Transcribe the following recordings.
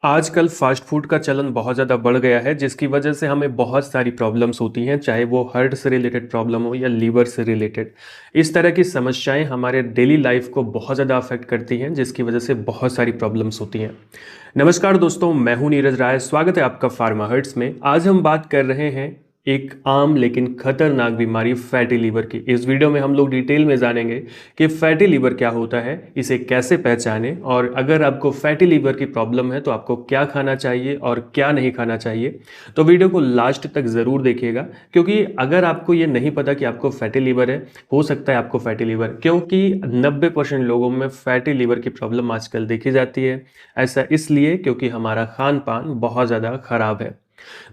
आजकल fast food का चलन बहुत ज़्यादा बढ़ गया है, जिसकी वजह से हमें बहुत सारी प्रॉब्लम्स होती हैं, चाहे वो हार्ट से रिलेटेड प्रॉब्लम हो या लीवर से रिलेटेड। इस तरह की समस्याएं हमारे डेली लाइफ को बहुत ज़्यादा अफेक्ट करती हैं, जिसकी वजह से बहुत सारी प्रॉब्लम्स होती हैं। नमस्कार दोस्तों, मैं हूं नीरज राय। स्वागत है आपका फार्मा हर्ट्स में। आज हम बात कर रहे हैं एक आम लेकिन खतरनाक बीमारी फैटी लीवर की। इस वीडियो में हम लोग डिटेल में जानेंगे कि फैटी लीवर क्या होता है, इसे कैसे पहचानें, और अगर आपको फैटी लीवर की प्रॉब्लम है तो आपको क्या खाना चाहिए और क्या नहीं खाना चाहिए। तो वीडियो को लास्ट तक ज़रूर देखिएगा, क्योंकि अगर आपको ये नहीं पता कि आपको फैटी लीवर है, हो सकता है आपको फैटी लीवर, क्योंकि 90% लोगों में फैटी लीवर की प्रॉब्लम आजकल देखी जाती है। ऐसा इसलिए क्योंकि हमारा खान पान बहुत ज़्यादा खराब है।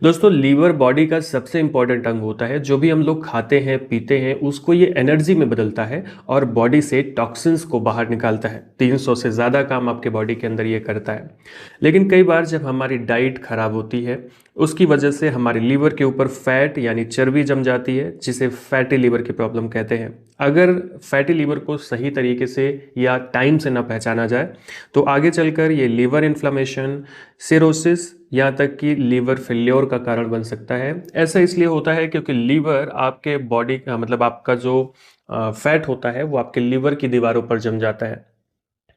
दोस्तों, लीवर बॉडी का सबसे इंपॉर्टेंट अंग होता है। जो भी हम लोग खाते हैं पीते हैं उसको ये एनर्जी में बदलता है और बॉडी से टॉक्सिन्स को बाहर निकालता है। 300 से ज़्यादा काम आपके बॉडी के अंदर ये करता है। लेकिन कई बार जब हमारी डाइट खराब होती है, उसकी वजह से हमारे लीवर के ऊपर फैट यानी चर्बी जम जाती है, जिसे फैटी लीवर की प्रॉब्लम कहते हैं। अगर फैटी लीवर को सही तरीके से या टाइम से ना पहचाना जाए तो आगे चलकर ये लीवर इन्फ्लामेशन, सिरोसिस, यहाँ तक कि लीवर फेल्योर का कारण बन सकता है। ऐसा इसलिए होता है क्योंकि लीवर आपके बॉडी का मतलब आपका जो फैट होता है वो आपके लीवर की दीवारों पर जम जाता है,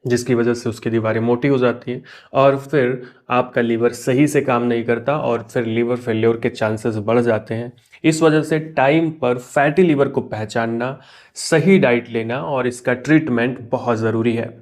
जिसकी वजह से उसकी दीवारें मोटी हो जाती हैं और फिर आपका लीवर सही से काम नहीं करता और फिर लीवर फेल्योर के चांसेस बढ़ जाते हैं। इस वजह से टाइम पर फैटी लीवर को पहचानना, सही डाइट लेना और इसका ट्रीटमेंट बहुत ज़रूरी है।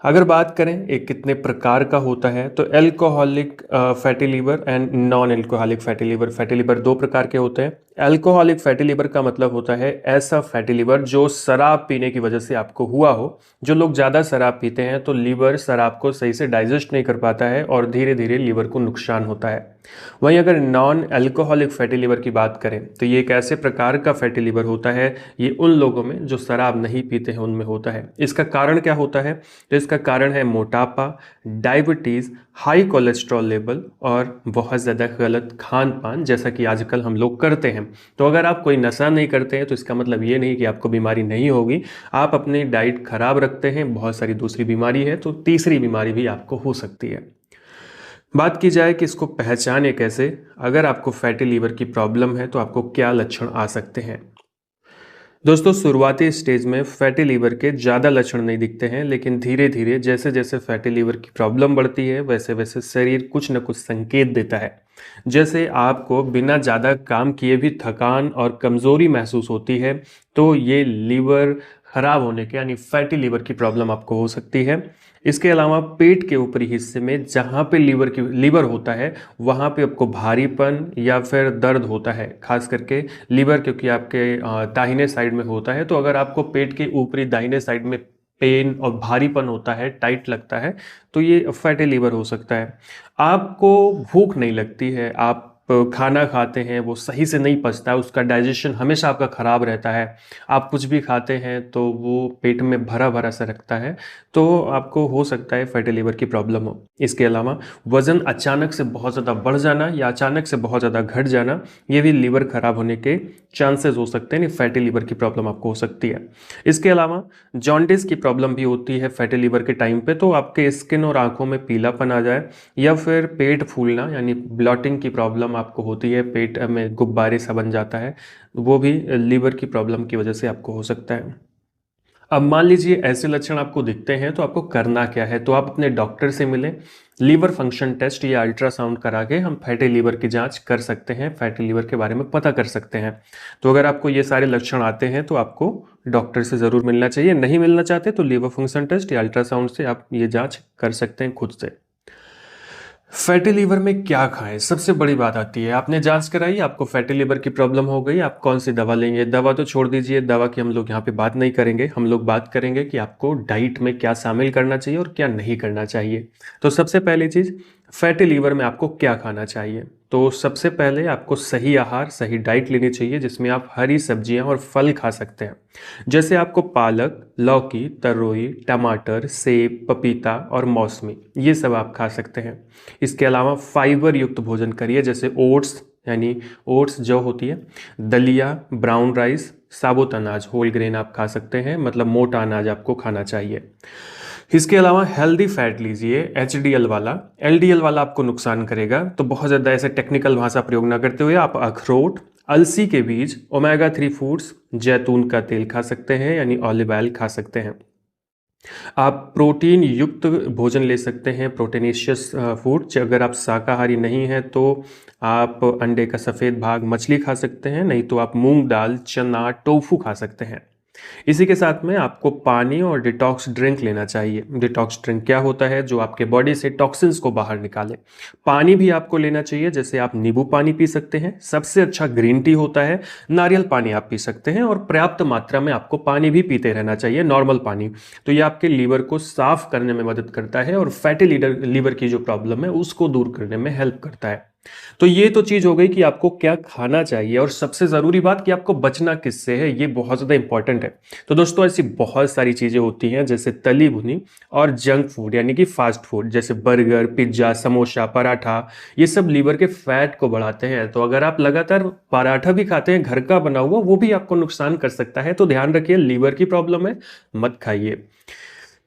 अगर बात करें एक कितने प्रकार का होता है, तो alcoholic fatty liver and non alcoholic fatty liver. Fatty liver दो प्रकार के होते हैं। एल्कोहलिक फैटी लीवर का मतलब होता है ऐसा फैटी लीवर जो शराब पीने की वजह से आपको हुआ हो। जो लोग ज़्यादा शराब पीते हैं तो लीवर शराब को सही से डाइजेस्ट नहीं कर पाता है और धीरे धीरे लीवर को नुकसान होता है। वहीं अगर नॉन एल्कोहलिक फैटी लीवर की बात करें तो ये एक ऐसे प्रकार का फैटी लीवर होता है, ये उन लोगों में जो शराब नहीं पीते हैं उनमें होता है। इसका कारण क्या होता है? तो इसका कारण है मोटापा, डायबिटीज़, हाई कोलेस्ट्रॉल लेवल और बहुत ज़्यादा गलत खान पान, जैसा कि आजकल हम लोग करते हैं। तो अगर आप कोई नशा नहीं करते हैं तो इसका मतलब ये नहीं कि आपको बीमारी नहीं होगी। आप अपनी डाइट खराब रखते हैं, बहुत सारी दूसरी बीमारी है, तो तीसरी बीमारी भी आपको हो सकती है। बात की जाए कि इसको पहचाने कैसे, अगर आपको फैटी लीवर की प्रॉब्लम है तो आपको क्या लक्षण आ सकते हैं। दोस्तों, शुरुआती स्टेज में फैटी लीवर के ज़्यादा लक्षण नहीं दिखते हैं, लेकिन धीरे धीरे जैसे जैसे फैटी लीवर की प्रॉब्लम बढ़ती है वैसे वैसे शरीर कुछ न कुछ संकेत देता है। जैसे आपको बिना ज़्यादा काम किए भी थकान और कमज़ोरी महसूस होती है, तो ये लीवर खराब होने के यानी फैटी लीवर की प्रॉब्लम आपको हो सकती है। इसके अलावा पेट के ऊपरी हिस्से में जहाँ पे लीवर होता है वहाँ पे आपको भारीपन या फिर दर्द होता है, खास करके लीवर क्योंकि आपके दाहिने साइड में होता है। तो अगर आपको पेट के ऊपरी दाहिने साइड में पेन और भारीपन होता है, टाइट लगता है, तो ये फैटी लीवर हो सकता है। आपको भूख नहीं लगती है, आप खाना खाते हैं वो सही से नहीं पचता है, उसका डाइजेशन हमेशा आपका ख़राब रहता है। आप कुछ भी खाते हैं तो वो पेट में भरा भरा सा रखता है, तो आपको हो सकता है फैटी लीवर की प्रॉब्लम हो। इसके अलावा वज़न अचानक से बहुत ज़्यादा बढ़ जाना या अचानक से बहुत ज़्यादा घट जाना, ये भी लीवर ख़राब होने के चांसेस हो सकते हैं, फैटी लीवर की प्रॉब्लम आपको हो सकती है। इसके अलावा जॉन्डिस की प्रॉब्लम भी होती है फैटी लीवर के टाइम पे, तो आपके स्किन और आंखों में पीलापन आ जाए या फिर पेट फूलना यानी ब्लॉटिंग की प्रॉब्लम आपको होती है, पेट में गुब्बारे सा बन जाता है, वो भी लीवर की प्रॉब्लम की वजह से आपको हो सकता है। अब मान लीजिए ऐसे लक्षण आपको दिखते हैं तो आपको करना क्या है, तो आप अपने डॉक्टर से मिलें। लीवर फंक्शन टेस्ट या अल्ट्रासाउंड करा के हम फैटी लीवर की जांच कर सकते हैं, फैटी लीवर के बारे में पता कर सकते हैं। तो अगर आपको ये सारे लक्षण आते हैं तो आपको डॉक्टर से ज़रूर मिलना चाहिए। नहीं मिलना चाहते तो लीवर फंक्शन टेस्ट या अल्ट्रासाउंड से आप ये जाँच कर सकते हैं खुद से। फैटी लीवर में क्या खाएं, सबसे बड़ी बात आती है। आपने जांच कराई, आपको फैटी लीवर की प्रॉब्लम हो गई, आप कौन सी दवा लेंगे? दवा तो छोड़ दीजिए, दवा की हम लोग यहाँ पे बात नहीं करेंगे। हम लोग बात करेंगे कि आपको डाइट में क्या शामिल करना चाहिए और क्या नहीं करना चाहिए। तो सबसे पहली चीज़, फैटी लीवर में आपको क्या खाना चाहिए? तो सबसे पहले आपको सही आहार, सही डाइट लेनी चाहिए, जिसमें आप हरी सब्जियां और फल खा सकते हैं। जैसे आपको पालक, लौकी, तरोई, टमाटर, सेब, पपीता और मौसमी, ये सब आप खा सकते हैं। इसके अलावा फाइबर युक्त भोजन करिए, जैसे ओट्स यानी ओट्स जो होती है, दलिया, ब्राउन राइस, साबुत अनाज, होल ग्रेन आप खा सकते हैं, मतलब मोटा अनाज आपको खाना चाहिए। इसके अलावा हेल्दी फैट लीजिए, एचडीएल वाला। एलडीएल वाला आपको नुकसान करेगा, तो बहुत ज़्यादा ऐसे टेक्निकल भाषा प्रयोग ना करते हुए आप अखरोट, अलसी के बीज, ओमेगा 3 फूड्स, जैतून का तेल खा सकते हैं, यानी ऑलिव ऑयल खा सकते हैं। आप प्रोटीन युक्त भोजन ले सकते हैं, प्रोटीनेशियस फूड। अगर आप शाकाहारी नहीं हैं तो आप अंडे का सफ़ेद भाग, मछली खा सकते हैं, नहीं तो आप मूंग दाल, चना, टोफू खा सकते हैं। इसी के साथ में आपको पानी और डिटॉक्स ड्रिंक लेना चाहिए। डिटॉक्स ड्रिंक क्या होता है? जो आपके बॉडी से टॉक्सिन्स को बाहर निकाले। पानी भी आपको लेना चाहिए, जैसे आप नींबू पानी पी सकते हैं, सबसे अच्छा ग्रीन टी होता है, नारियल पानी आप पी सकते हैं, और पर्याप्त मात्रा में आपको पानी भी पीते रहना चाहिए, नॉर्मल पानी। तो ये आपके लीवर को साफ करने में मदद करता है और फैटी लीवर की जो प्रॉब्लम है उसको दूर करने में हेल्प करता है। तो ये तो चीज हो गई कि आपको क्या खाना चाहिए, और सबसे जरूरी बात कि आपको बचना किससे है, ये बहुत ज्यादा इंपॉर्टेंट है। तो दोस्तों ऐसी बहुत सारी चीजें होती हैं, जैसे तली भुनी और जंक फूड यानी कि फास्ट फूड, जैसे बर्गर, पिज्जा, समोसा, पराठा, ये सब लीवर के फैट को बढ़ाते हैं। तो अगर आप लगातार पराठा भी खाते हैं घर का बना हुआ, वो भी आपको नुकसान कर सकता है। तो ध्यान रखिए, लीवर की प्रॉब्लम है, मत खाइए।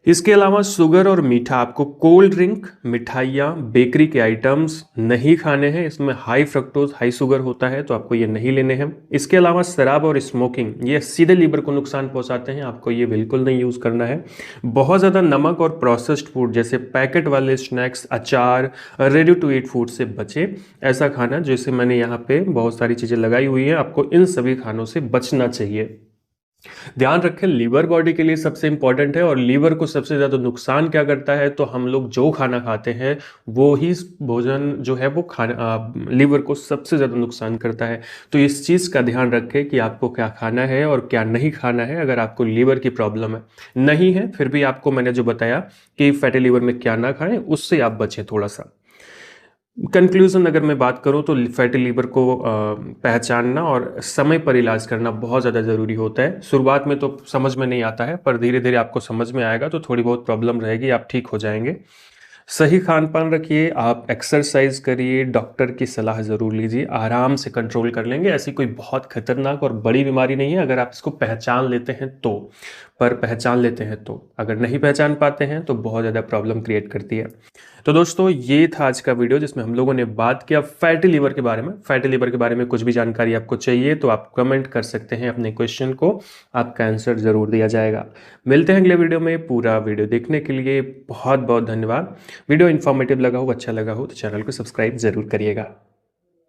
इसके अलावा शुगर और मीठा, आपको कोल्ड ड्रिंक, मिठाइयाँ, बेकरी के आइटम्स नहीं खाने हैं। इसमें हाई फ्रक्टोज, हाई शुगर होता है, तो आपको ये नहीं लेने हैं। इसके अलावा शराब और स्मोकिंग, ये सीधे लीवर को नुकसान पहुंचाते हैं, आपको ये बिल्कुल नहीं यूज़ करना है। बहुत ज़्यादा नमक और प्रोसेस्ड फूड, जैसे पैकेट वाले स्नैक्स, अचार, रेडी टू ईट फूड से बचे। ऐसा खाना, जैसे मैंने यहाँ पे बहुत सारी चीज़ें लगाई हुई हैं, आपको इन सभी खानों से बचना चाहिए। ध्यान रखें, लीवर बॉडी के लिए सबसे इंपॉर्टेंट है, और लीवर को सबसे ज़्यादा नुकसान क्या करता है? तो हम लोग जो खाना खाते हैं वो ही भोजन जो है वो खाना लीवर को सबसे ज़्यादा नुकसान करता है। तो इस चीज़ का ध्यान रखें कि आपको क्या खाना है और क्या नहीं खाना है, अगर आपको लीवर की प्रॉब्लम है। नहीं है फिर भी आपको मैंने जो बताया कि फैटी लीवर में क्या ना खाएं, उससे आप बचें थोड़ा सा। कंक्लूजन अगर मैं बात करूं तो फैटी लीवर को पहचानना और समय पर इलाज करना बहुत ज़्यादा ज़रूरी होता है। शुरुआत में तो समझ में नहीं आता है, पर धीरे धीरे आपको समझ में आएगा, तो थोड़ी बहुत प्रॉब्लम रहेगी, आप ठीक हो जाएंगे। सही खान पान रखिए, आप एक्सरसाइज करिए, डॉक्टर की सलाह ज़रूर लीजिए, आराम से कंट्रोल कर लेंगे। ऐसी कोई बहुत खतरनाक और बड़ी बीमारी नहीं है अगर आप इसको पहचान लेते हैं तो। पर पहचान लेते हैं तो, अगर नहीं पहचान पाते हैं तो बहुत ज़्यादा प्रॉब्लम क्रिएट करती है। तो दोस्तों ये था आज का वीडियो, जिसमें हम लोगों ने बात किया फैटी लीवर के बारे में। फैटी लीवर के बारे में कुछ भी जानकारी आपको चाहिए तो आप कमेंट कर सकते हैं अपने क्वेश्चन को, आपका आंसर ज़रूर दिया जाएगा। मिलते हैं अगले वीडियो में। पूरा वीडियो देखने के लिए बहुत बहुत धन्यवाद। वीडियो इन्फॉर्मेटिव लगा हो, अच्छा लगा हो तो चैनल को सब्सक्राइब जरूर करिएगा।